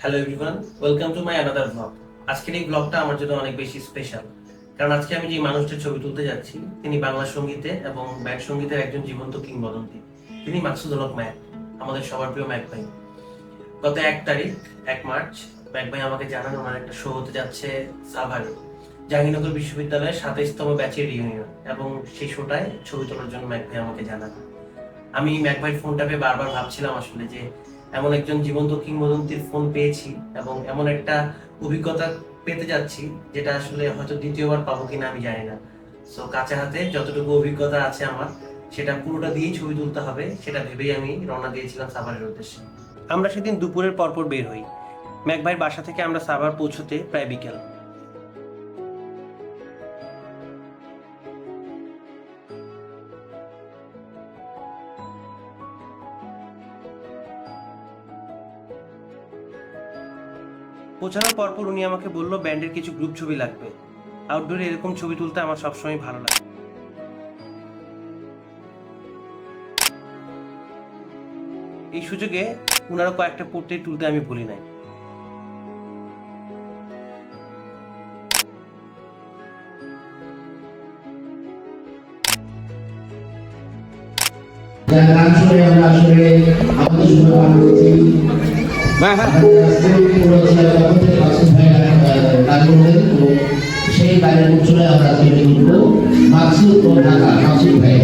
Hello everyone, welcome to my another blog. আজকের এই ব্লগটা আমার জন্য অনেক বেশি স্পেশাল, কারণ আজকে আমি যে মানুষটার ছবি তুলতে যাচ্ছি তিনি বাংলা সঙ্গীতে এবং ব্যান্ড সঙ্গীতের একজন জীবন্ত কিংবদন্তি। তিনি মাকসুদুল হক ম্যাক, আমাদের সবার প্রিয় ম্যাক ভাই। গত 1 মার্চ ম্যাক ভাই আমাকে জানান ওনার একটা শো হতে যাচ্ছে সাভারে, জাহাঙ্গীরনগর বিশ্ববিদ্যালয়ের 27তম ব্যাচের রিউনিয়ন, এবং সেই শোটায় ছবি তোলার জন্য ম্যাক ভাই আমাকে জানান। আমি ম্যাক ভাইয়ের ফোনটা পেয়ে বারবার ভাবছিলাম আসলে যে এমন একজন জীবন্ত কিংবদন্তির ফোন পেয়েছি এবং এমন একটা অভিজ্ঞতা পেতে যাচ্ছি যেটা আসলে হয়তো দ্বিতীয়বার পাবো কিনা আমি জানি না। সো কাছে হাতে যতটুকু অভিজ্ঞতা আছে আমার, সেটা পুরোটা দিয়েই ছবি তুলতে হবে, সেটা ভেবেই আমি রওনা দিয়েছিলাম সাভারের উদ্দেশ্যে। আমরা সেদিন দুপুরের পরপর বের হই। ম্যাক ভাইয়ের বাসা থেকে আমরা সাভার পৌঁছতে প্রায় বিকেল। পৌঁছানোর পরপর উনি আমাকে বলল ব্যান্ডের কিছু গ্রুপ ছবি লাগবে। আউটডোরে এরকম ছবি তুলতে আমার সবসময় ভালো লাগে। এই সুযোগে উনারা কয়েকটা পোর্ট্রেট তুলতে আমি ভুলি নাই। গান শুনে আমরা আসলে আমাদের সময় পার করেছি। সেই গানের উচ্চলে আমরা তুলব মাকসুদ ও ঢাকা মাকসুদ ভাই।